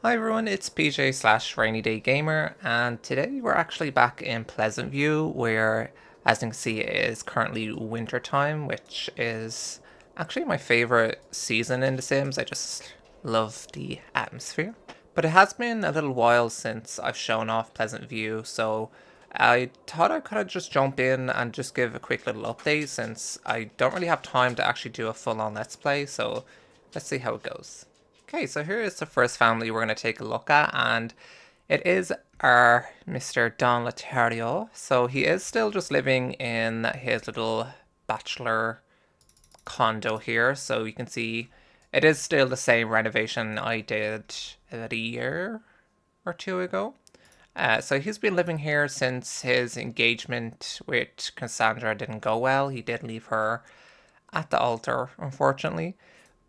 Hi everyone, it's PJ slash Rainy Day Gamer, and today we're actually back in PleasantView, where, as you can see, it is currently winter time, which is actually my favorite season in The Sims. I just love the atmosphere. But it has been a little while since I've shown off PleasantView, so I thought I could just jump in and just give a quick little update since I don't really have time to actually do a full-on Let's Play, so let's see how it goes. Okay, so here is the first family we're going to take a look at, and it is our Mr. Don Lothario. So he is still just living in his little bachelor condo here, so you can see it is still the same renovation I did about a year or two ago. So he's been living here since his engagement with Cassandra didn't go well. He did leave her at the altar, unfortunately.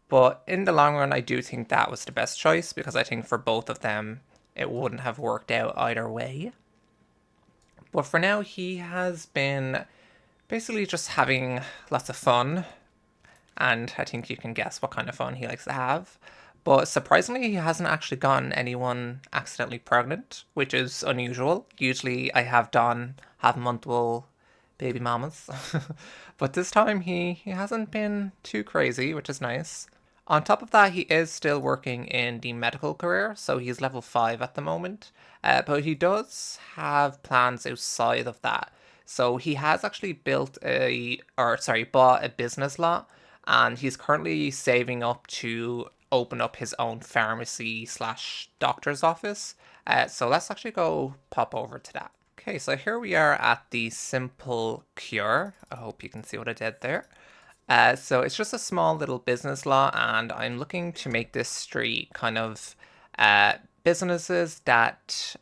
But in the long run, I do think that was the best choice because I think for both of them, it wouldn't have worked out either way. But for now, he has been basically just having lots of fun, and I think you can guess what kind of fun he likes to have. But surprisingly, he hasn't actually gotten anyone accidentally pregnant, which is unusual. Usually, I have Don have multiple baby mamas, but this time he hasn't been too crazy, which is nice. On top of that, he is still working in the medical career, so he's level 5 at the moment. But he does have plans outside of that. So he has actually bought a business lot, and he's currently saving up to open up his own pharmacy slash doctor's office. So let's actually go pop over to that. Okay, so here we are at the simple cure. I hope you can see what I did there. So it's just a small little business lot, and I'm looking to make this street kind of uh, businesses that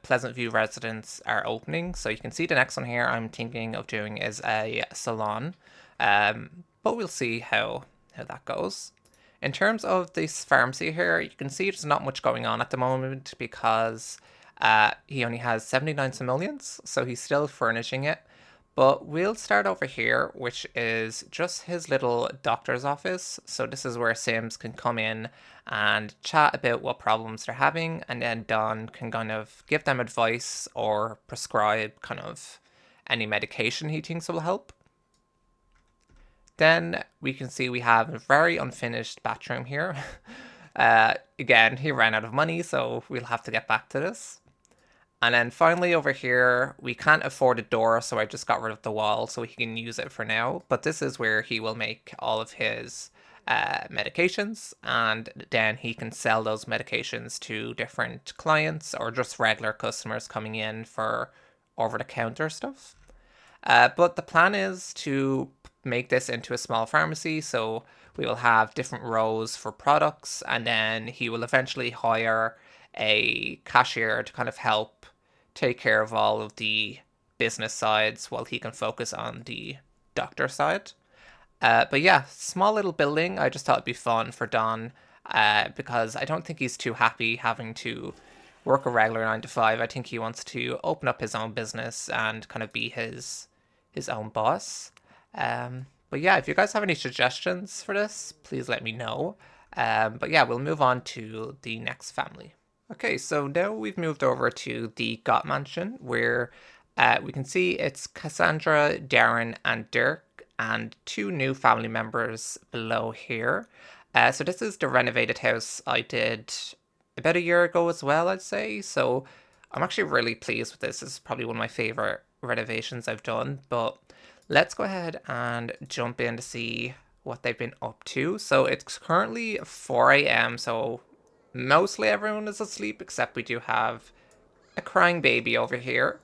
Pleasant View residents are opening. So you can see the next one here I'm thinking of doing is a salon, but we'll see how that goes. In terms of this pharmacy here, you can see there's not much going on at the moment because he only has 79 simoleons, so he's still furnishing it. But we'll start over here, which is just his little doctor's office. So this is where Sims can come in and chat about what problems they're having, and then Don can kind of give them advice or prescribe kind of any medication he thinks will help. Then we can see we have a very unfinished bathroom here. Again, he ran out of money, so we'll have to get back to this. And then finally over here, we can't afford a door, so I just got rid of the wall so he can use it for now. But this is where he will make all of his medications, and then he can sell those medications to different clients or just regular customers coming in for over-the-counter stuff. But the plan is to make this into a small pharmacy, so we will have different rows for products, and then he will eventually hire a cashier to kind of help take care of all of the business sides while he can focus on the doctor side. But yeah, small little building. I just thought it'd be fun for Don because I don't think he's too happy having to work a regular 9 to 5. I think he wants to open up his own business and kind of be his own boss. But yeah, if you guys have any suggestions for this, please let me know. But yeah, we'll move on to the next family. Okay, so now we've moved over to the Got Mansion, where we can see it's Cassandra, Darren, and Dirk, and two new family members below here. So this is the renovated house I did about a year ago as well, I'd say. So I'm actually really pleased with this. This is probably one of my favorite renovations I've done. But let's go ahead and jump in to see what they've been up to. So it's currently 4 a.m. So mostly everyone is asleep, except we do have a crying baby over here.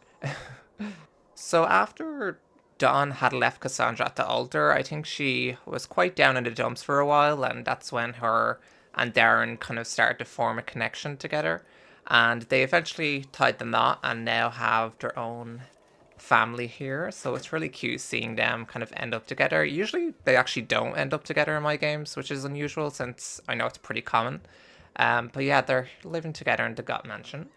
So after Dawn had left Cassandra at the altar, I think she was quite down in the dumps for a while, and that's when her and Darren kind of started to form a connection together. And they eventually tied the knot and now have their own family here. So it's really cute seeing them kind of end up together. Usually they actually don't end up together in my games, which is unusual since I know it's pretty common. But yeah, they're living together in the Gut Mansion.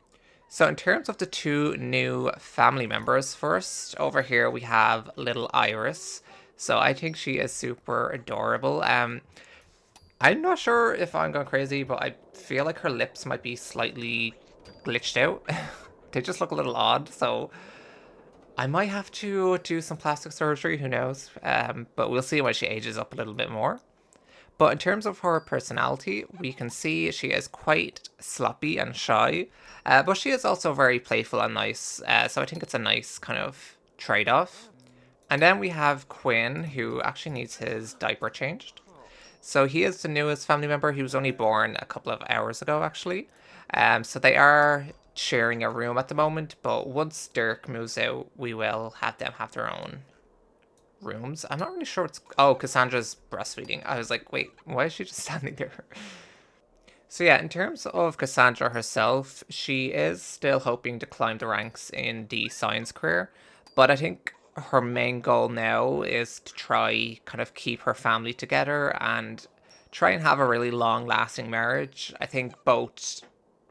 So in terms of the two new family members, first over here we have little Iris. So I think she is super adorable. I'm not sure if I'm going crazy, but I feel like her lips might be slightly glitched out. They just look a little odd, so I might have to do some plastic surgery, who knows? But we'll see when she ages up a little bit more. But in terms of her personality, we can see she is quite sloppy and shy, but she is also very playful and nice. So I think it's a nice kind of trade off. And then we have Quinn, who actually needs his diaper changed. So he is the newest family member. He was only born a couple of hours ago, actually. So they are sharing a room at the moment, but once Dirk moves out, we will have them have their own rooms. I'm not really sure what's. Oh, Cassandra's breastfeeding. I was like, wait, why is she just standing there? So yeah, in terms of Cassandra herself, she is still hoping to climb the ranks in the science career, but I think her main goal now is to try kind of keep her family together and try and have a really long lasting marriage. I think both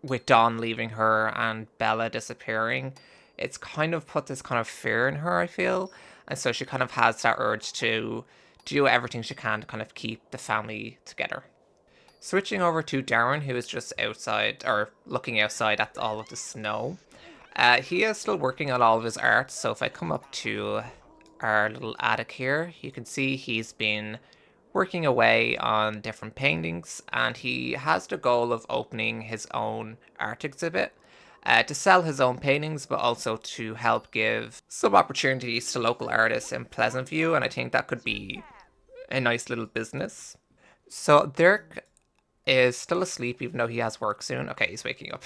with Dawn leaving her and Bella disappearing, it's kind of put this kind of fear in her, I feel. And so she kind of has that urge to do everything she can to kind of keep the family together. Switching over to Darren, who is just outside or looking outside at all of the snow. He is still working on all of his art. So if I come up to our little attic here, you can see he's been working away on different paintings, and he has the goal of opening his own art exhibit. To sell his own paintings, but also to help give some opportunities to local artists in Pleasantview, and I think that could be a nice little business. So Dirk is still asleep, even though he has work soon. Okay, he's waking up.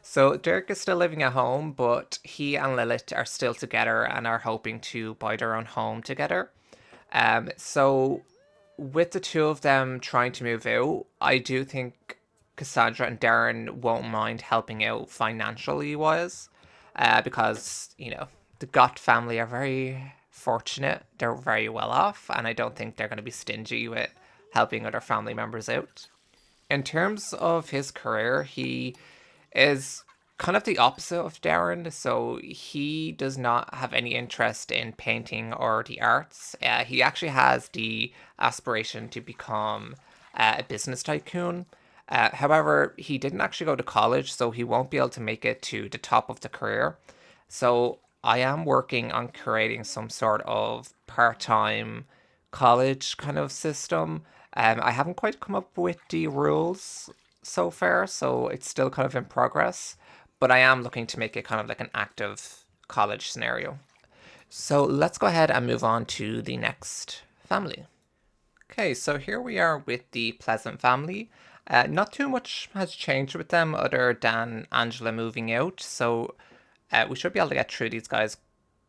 So Dirk is still living at home, but he and Lilith are still together and are hoping to buy their own home together. So with the two of them trying to move out, I do think Cassandra and Darren won't mind helping out financially wise, because the Gott family are very fortunate. They're very well off, and I don't think they're going to be stingy with helping other family members out. In terms of his career, he is kind of the opposite of Darren. So he does not have any interest in painting or the arts. He actually has the aspiration to become a business tycoon. However, he didn't actually go to college, so he won't be able to make it to the top of the career. So I am working on creating some sort of part time college kind of system. I haven't quite come up with the rules so far, so it's still kind of in progress. But I am looking to make it kind of like an active college scenario. So let's go ahead and move on to the next family. Okay, so here we are with the Pleasant family. Not too much has changed with them other than Angela moving out, so we should be able to get through these guys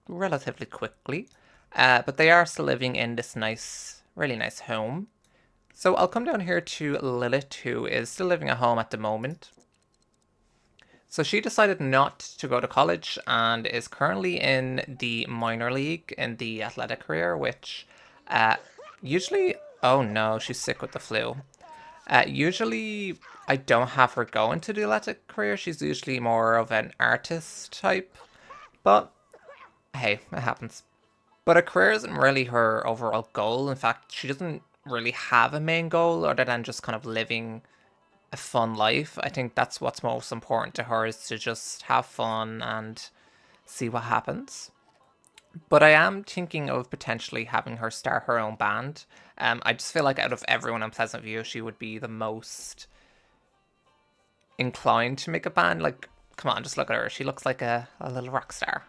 relatively quickly. But they are still living in this nice, really nice home. So I'll come down here to Lilith, who is still living at home at the moment. So she decided not to go to college and is currently in the minor league in the athletic career, which uh, usually, oh no, she's sick with the flu. Usually, I don't have her go into the athletic career. She's usually more of an artist type, but hey, it happens. But a career isn't really her overall goal. In fact, she doesn't really have a main goal other than just kind of living a fun life. I think that's what's most important to her is to just have fun and see what happens. But I am thinking of potentially having her start her own band. I just feel like out of everyone in Pleasant View, she would be the most inclined to make a band. Like, come on, just look at her. She looks like a little rock star.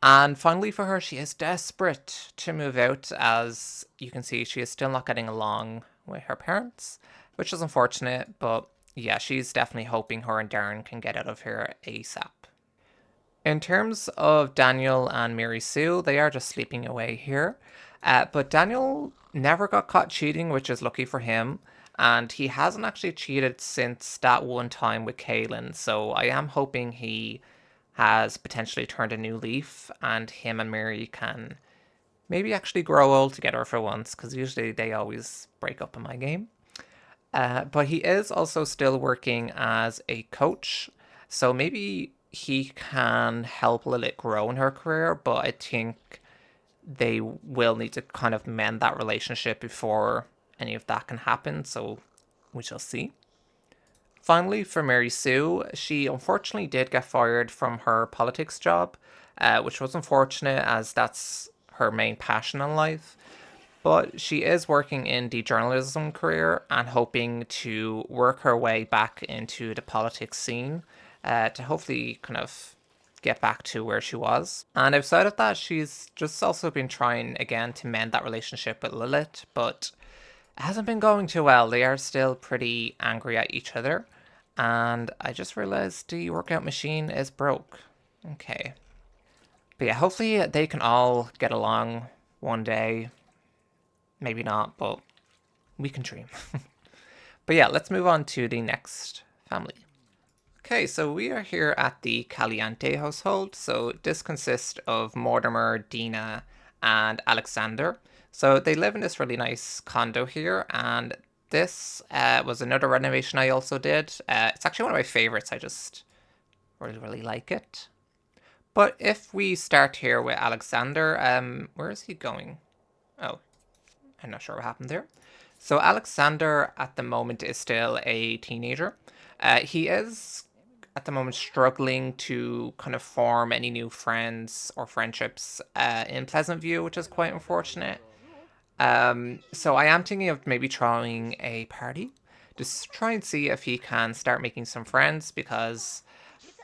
And finally, for her, she is desperate to move out. As you can see, she is still not getting along with her parents, which is unfortunate. But yeah, she's definitely hoping her and Darren can get out of here ASAP. In terms of Daniel and Mary Sue, they are just sleeping away here. But Daniel never got caught cheating, which is lucky for him. And he hasn't actually cheated since that one time with Kaylin. So I am hoping he has potentially turned a new leaf and him and Mary can maybe actually grow old together for once, because usually they always break up in my game. But he is also still working as a coach, so maybe he can help Lilith grow in her career, but I think they will need to kind of mend that relationship before any of that can happen, so we shall see. Finally, for Mary Sue, she unfortunately did get fired from her politics job, which was unfortunate as that's her main passion in life. But she is working in the journalism career and hoping to work her way back into the politics scene to hopefully kind of get back to where she was. And outside of that, she's just also been trying again to mend that relationship with Lilith, but it hasn't been going too well. They are still pretty angry at each other. And I just realized the workout machine is broke. Okay. But yeah, hopefully they can all get along one day. Maybe not, but we can dream. But yeah, let's move on to the next family. Okay, so we are here at the Caliente household. So this consists of Mortimer, Dina, and Alexander. So they live in this really nice condo here, and this was another renovation I also did. It's actually one of my favorites. I just really like it. But if we start here with Alexander, where is he going? Oh, I'm not sure what happened there. So Alexander at the moment is still a teenager. He is at the moment struggling to kind of form any new friends or friendships in PleasantView, which is quite unfortunate. So I am thinking of maybe throwing a party. Just try and see if he can start making some friends because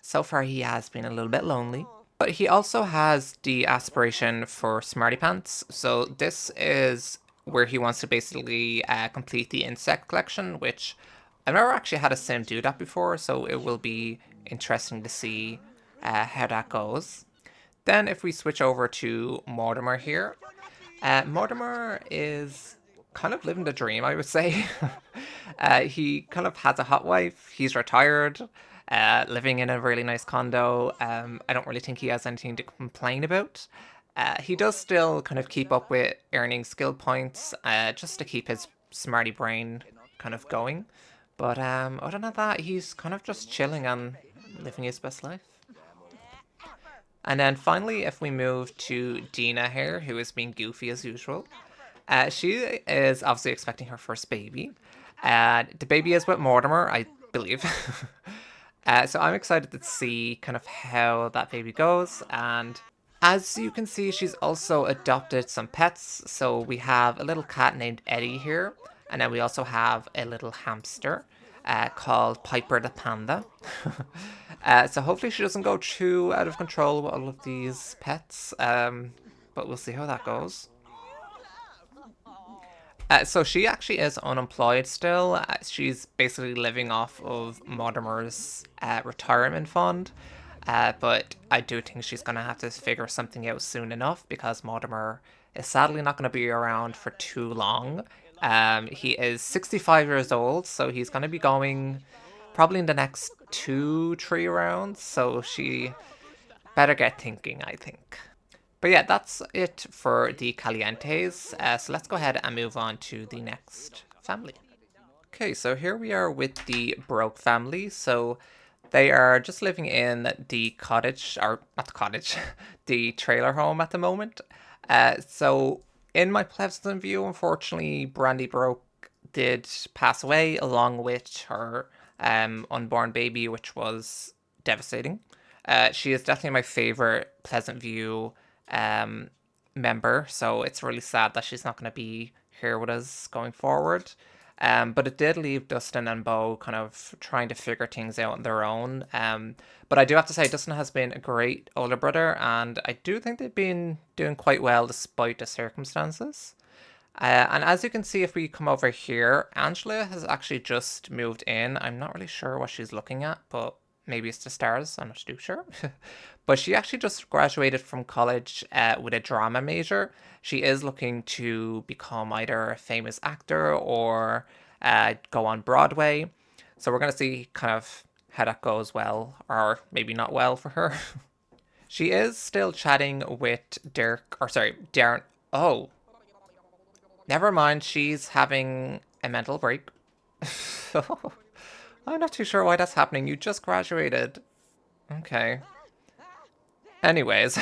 so far he has been a little bit lonely. But he also has the aspiration for Smarty Pants. So this is where he wants to basically complete the insect collection, which I've never actually had a sim do that before, so it will be interesting to see how that goes. Then if we switch over to Mortimer here, Mortimer is kind of living the dream, I would say. He kind of has a hot wife. He's retired, living in a really nice condo. I don't really think he has anything to complain about. He does still kind of keep up with earning skill points, just to keep his smarty brain kind of going. But other than that, he's kind of just chilling and living his best life. And then finally, if we move to Dina here, who is being goofy as usual, she is obviously expecting her first baby. The baby is with Mortimer, I believe. So I'm excited to see kind of how that baby goes. And as you can see, she's also adopted some pets. So we have a little cat named Eddie here. And then we also have a little hamster called Piper the Panda. So hopefully she doesn't go too out of control with all of these pets. But we'll see how that goes. So she actually is unemployed still. She's basically living off of Mortimer's retirement fund. But I do think she's going to have to figure something out soon enough because Mortimer is sadly not going to be around for too long. He is 65 years old, so he's going to be going probably in the next 2, 3 rounds. So she better get thinking, I think. But yeah, that's it for the Calientes. So let's go ahead and move on to the next family. Okay, so here we are with the Broke family. So they are just living in the cottage, or not the cottage, the trailer home at the moment. So in my Pleasant View, unfortunately, Brandy Broke did pass away along with her unborn baby, which was devastating. She is definitely my favorite Pleasant View um, member, so it's really sad that she's not going to be here with us going forward. But it did leave Dustin and Bo kind of trying to figure things out on their own. But I do have to say, Dustin has been a great older brother, and I do think they've been doing quite well despite the circumstances. And as you can see, if we come over here, Angela has actually just moved in. I'm not really sure what she's looking at, but maybe it's the stars. I'm not too sure. But she actually just graduated from college with a drama major. She is looking to become either a famous actor or go on Broadway. So we're going to see kind of how that goes well or maybe not well for her. She is still chatting with Dirk, or sorry, Darren. Oh, never mind. She's having a mental break. I'm not too sure why that's happening. You just graduated. Okay. Anyways,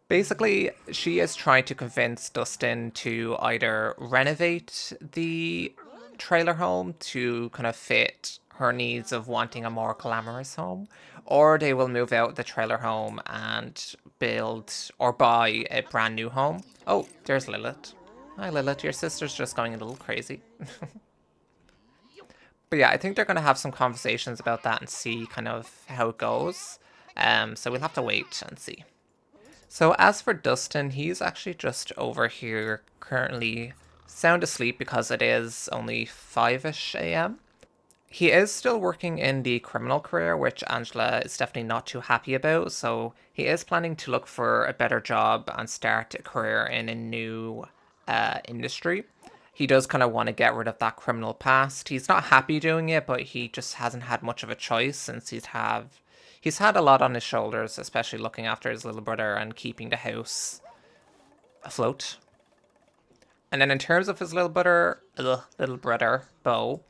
Basically, she is trying to convince Dustin to either renovate the trailer home to kind of fit her needs of wanting a more glamorous home, or they will move out the trailer home and build or buy a brand new home. Oh, there's Lilith. Hi, Lilith. Your sister's just going a little crazy. But yeah, I think they're going to have some conversations about that and see kind of how it goes. So we'll have to wait and see. So as for Dustin, he's actually just over here currently sound asleep because it is only 5ish a.m. He is still working in the criminal career, which Angela is definitely not too happy about. So he is planning to look for a better job and start a career in a new industry. He does kind of want to get rid of that criminal past. He's not happy doing it, but he just hasn't had much of a choice since he's had a lot on his shoulders, especially looking after his little brother and keeping the house afloat. And then in terms of his little brother, Bo,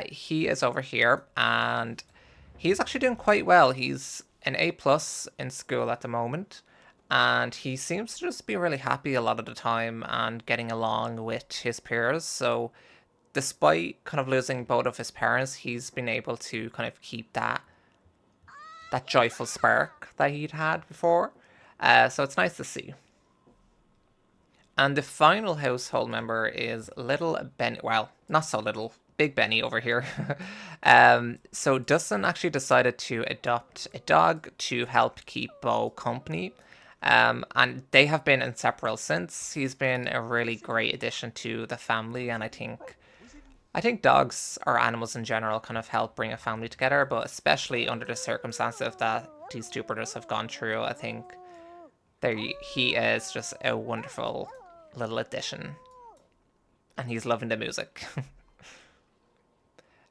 he is over here and he's actually doing quite well. He's an A plus in school at the moment, and he seems to just be really happy a lot of the time and getting along with his peers. So despite kind of losing both of his parents, he's been able to kind of keep that joyful spark that he'd had before. So it's nice to see. And the final household member is little Ben. Well, not so little. Big Benny over here. So Dustin actually decided to adopt a dog to help keep Bo company. And they have been inseparable since. He's been a really great addition to the family, and I think dogs or animals in general kind of help bring a family together, but especially under the circumstances that these two brothers have gone through, I think he is just a wonderful little addition, and he's loving the music.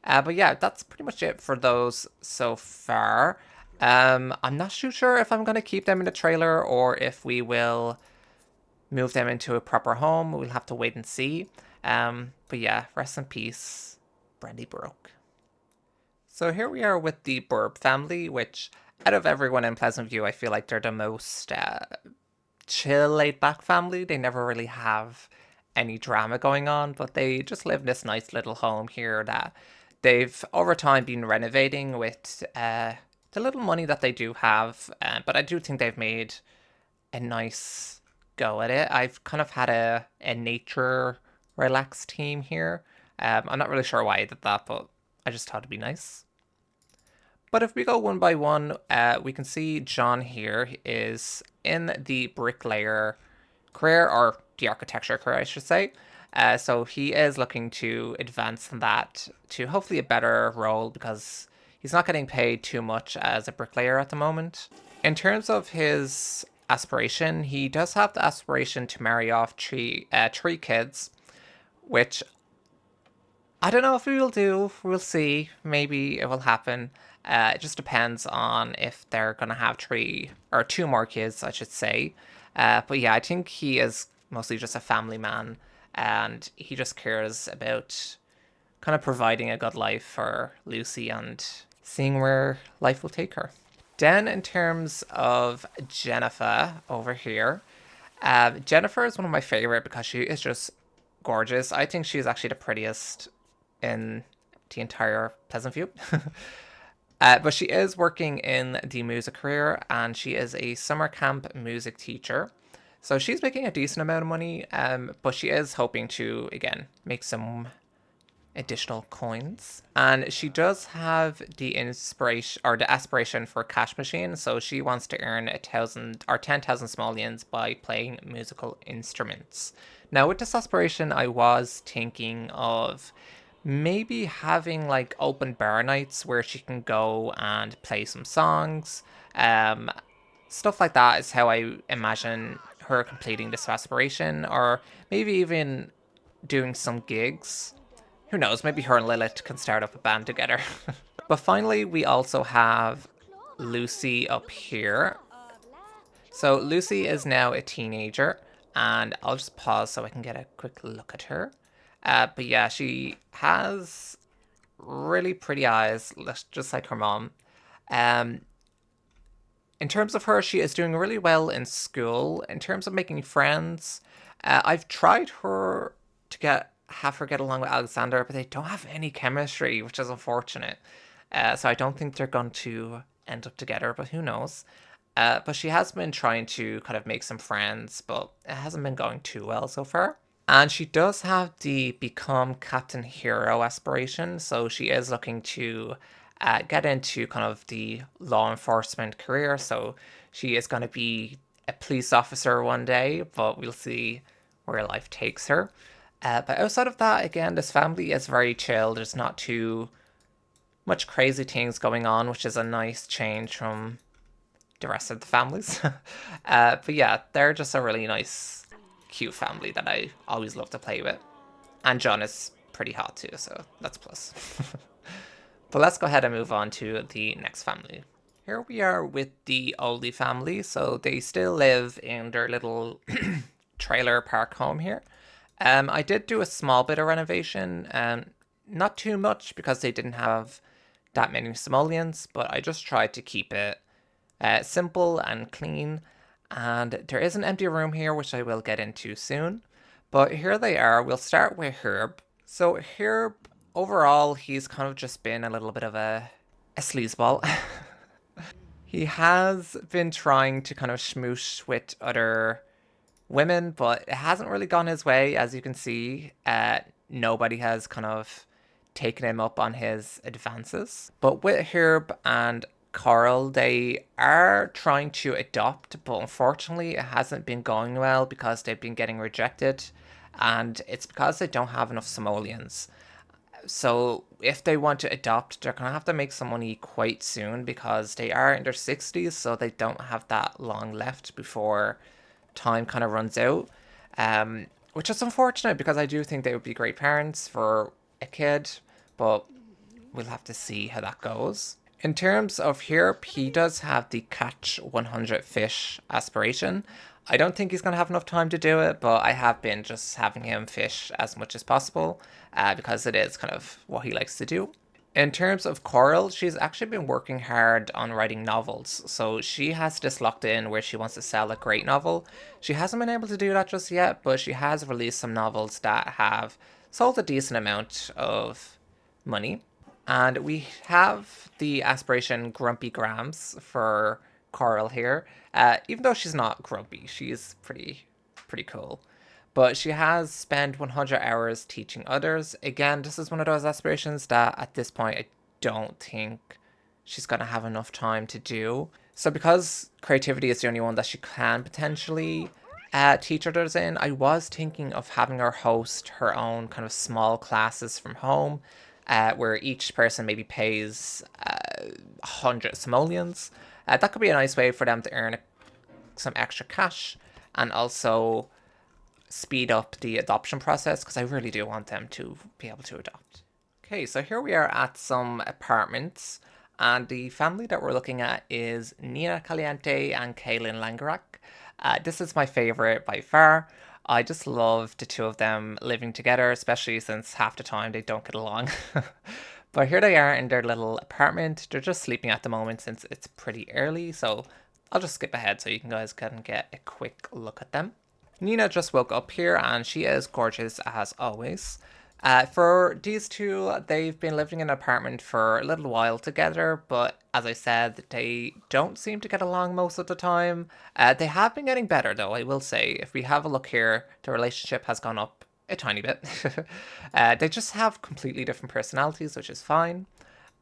But yeah, that's pretty much it for those so far. I'm not too sure if I'm going to keep them in the trailer or if we will move them into a proper home. We'll have to wait and see. But yeah, rest in peace, Brandy Broke. So here we are with the Burb family, which out of everyone in Pleasant View, I feel like they're the most chill, laid back family. They never really have any drama going on, but they just live in this nice little home here that they've over time been renovating with the little money that they do have. But I do think they've made a nice go at it. I've kind of had a nature relaxed theme here. I'm not really sure why I did that, but I just thought it'd be nice. But if we go one by one, we can see John here is in the bricklayer career, or the architecture career, I should say. So he is looking to advance that to hopefully a better role because he's not getting paid too much as a bricklayer at the moment. In terms of his aspiration, he does have the aspiration to marry off three kids, which I don't know if we will do. We'll see. Maybe it will happen. It just depends on if they're gonna have three or two more kids, I should say. But yeah, I think he is mostly just a family man, and he just cares about kind of providing a good life for Lucy and seeing where life will take her. Then, in terms of Jennifer over here, Jennifer is one of my favorite because she is just gorgeous. I think she's actually the prettiest in the entire Pleasant View. But she is working in the music career and she is a summer camp music teacher. So she's making a decent amount of money, but she is hoping to, again, make some additional coins. And she does have the inspiration or the aspiration for cash machine. So she wants to earn 1,000 or 10,000 simoleons by playing musical instruments. Now, with this aspiration, I was thinking of maybe having like open bar nights where she can go and play some songs. Um, Stuff like that is how I imagine her completing this aspiration, or maybe even doing some gigs. Who knows? Maybe her and Lilith can start up a band together. But finally, we also have Lucy up here. So Lucy is now a teenager, and I'll just pause so I can get a quick look at her. But yeah, she has really pretty eyes, just like her mom. Um, In terms of her, she is doing really well in school. In terms of making friends, I've tried her to have her get along with Alexander, but they don't have any chemistry, which is unfortunate. So I don't think they're going to end up together, but who knows? But she has been trying to kind of make some friends, but it hasn't been going too well so far. And she does have the become Captain Hero aspiration, so she is looking to get into kind of the law enforcement career. So she is going to be a police officer one day, but we'll see where life takes her. But outside of that, again, this family is very chill. There's not too much crazy things going on, which is a nice change from the rest of the families. But yeah, they're just a really nice, cute family that I always love to play with. And John is pretty hot too, so that's a plus. But let's go ahead and move on to the next family. Here we are with the Oldie family. So they still live in their little trailer park home here. I did do a small bit of renovation, not too much because they didn't have that many simoleons, but I just tried to keep it simple and clean. And there is an empty room here, which I will get into soon. But here they are. We'll start with Herb. So Herb, overall, he's kind of just been a little bit of a sleazeball. He has been trying to kind of smoosh with other women, but it hasn't really gone his way. As you can see, nobody has kind of taken him up on his advances. But with Herb and Carl, they are trying to adopt, but unfortunately, it hasn't been going well because they've been getting rejected, and it's because they don't have enough simoleons. So if they want to adopt, they're gonna have to make some money quite soon because they are in their 60s, so they don't have that long left before time kind of runs out. Which is unfortunate because I do think they would be great parents for a kid, but we'll have to see how that goes. In terms of here, he does have the catch 100 fish aspiration. I don't think he's going to have enough time to do it, but I have been just having him fish as much as possible because it is kind of what he likes to do. In terms of Coral, she's actually been working hard on writing novels. So she has this locked in where she wants to sell a great novel. She hasn't been able to do that just yet, but she has released some novels that have sold a decent amount of money. And we have the aspiration Grumpy Grams for Coral here. Even though she's not grumpy, she's pretty cool. But she has spent 100 hours teaching others. Again, this is one of those aspirations that at this point I don't think she's going to have enough time to do. So because creativity is the only one that she can potentially teach others in, I was thinking of having her host her own kind of small classes from home, where each person maybe pays 100 simoleons. That could be a nice way for them to earn some extra cash and also speed up the adoption process because I really do want them to be able to adopt. Okay, so here we are at some apartments, and the family that we're looking at is Nina Caliente and Kaylin Langerak. This is my favorite by far. I just love the two of them living together, especially since half the time they don't get along. But here they are in their little apartment. They're just sleeping at the moment since it's pretty early, so I'll just skip ahead so you guys can get a quick look at them. Nina just woke up here and she is gorgeous as always. For these two, they've been living in an apartment for a little while together, but as I said, they don't seem to get along most of the time. They have been getting better though, I will say. If we have a look here, the relationship has gone up a tiny bit. They just have completely different personalities, which is fine.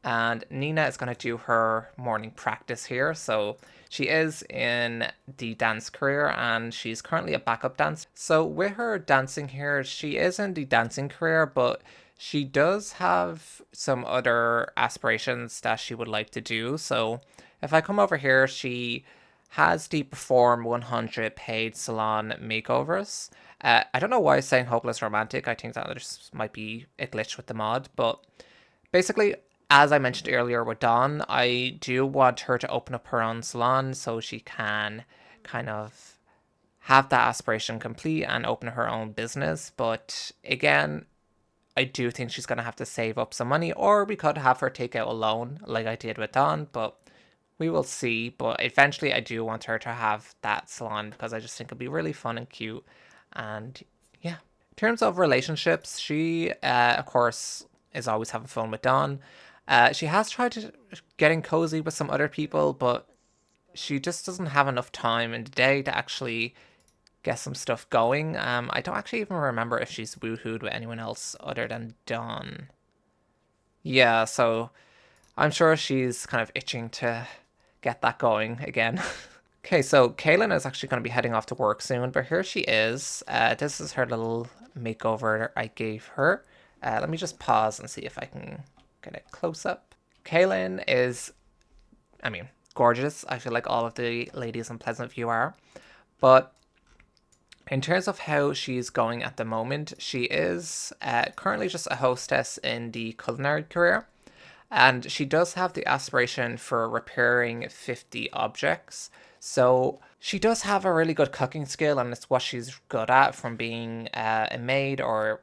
And Nina is going to do her morning practice here. So she is in the dance career and she's currently a backup dancer. So with her dancing here, she is in the dancing career, but she does have some other aspirations that she would like to do. So if I come over here, she has the Perform 100 paid salon makeovers. I don't know why it's saying hopeless romantic. I think that there might be a glitch with the mod, but basically, as I mentioned earlier with Dawn, I do want her to open up her own salon so she can kind of have that aspiration complete and open her own business. But again, I do think she's going to have to save up some money, or we could have her take out a loan like I did with Dawn, but We will see, but eventually I do want her to have that salon because I just think it'll be really fun and cute. And yeah. In terms of relationships, she, of course, is always having fun with Don. She has tried to getting cozy with some other people, but she just doesn't have enough time in the day to actually get some stuff going. I don't actually even remember if she's woohooed with anyone else other than Don. Yeah, so I'm sure she's kind of itching to get that going again. Okay, so Kaylin is actually going to be heading off to work soon, but here she is. This is her little makeover I gave her. Let me just pause and see if I can get it close up. Kaylin is, I mean, gorgeous. I feel like all of the ladies in PleasantView are. But in terms of how she's going at the moment, she is currently just a hostess in the culinary career. And she does have the aspiration for repairing 50 objects. So she does have a really good cooking skill, and it's what she's good at from being a maid or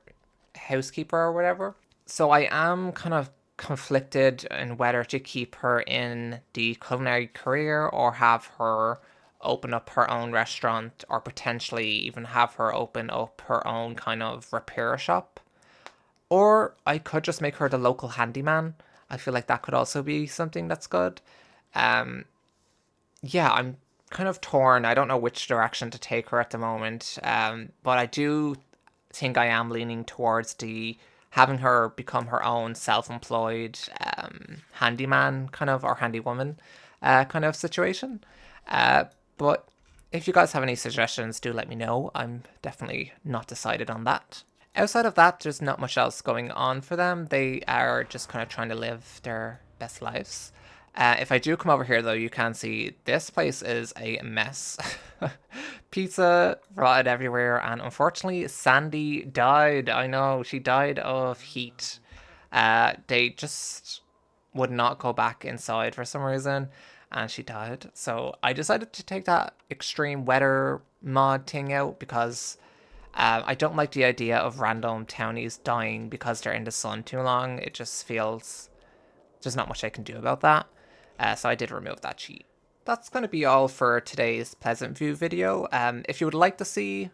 housekeeper or whatever. So I am kind of conflicted in whether to keep her in the culinary career or have her open up her own restaurant or potentially even have her open up her own kind of repair shop. Or I could just make her the local handyman. I feel like that could also be something that's good. Um, yeah, I'm kind of torn. I don't know which direction to take her at the moment. But I do think I am leaning towards the having her become her own self-employed handyman kind of or handywoman kind of situation. But if you guys have any suggestions, do let me know. I'm definitely not decided on that. Outside of that, there's not much else going on for them. They are just kind of trying to live their best lives. If I do come over here, though, you can see this place is a mess. Pizza rotted everywhere, and unfortunately, Sandy died. I know, she died of heat. They just would not go back inside for some reason, and she died. So I decided to take that extreme weather mod thing out because I don't like the idea of random townies dying because they're in the sun too long. It just feels there's not much I can do about that. So I did remove that cheat. That's going to be all for today's Pleasant View video. If you would like to see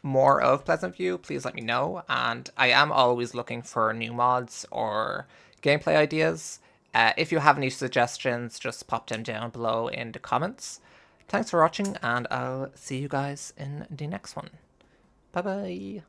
more of Pleasant View, please let me know. And I am always looking for new mods or gameplay ideas. If you have any suggestions, just pop them down below in the comments. Thanks for watching, and I'll see you guys in the next one. Bye bye.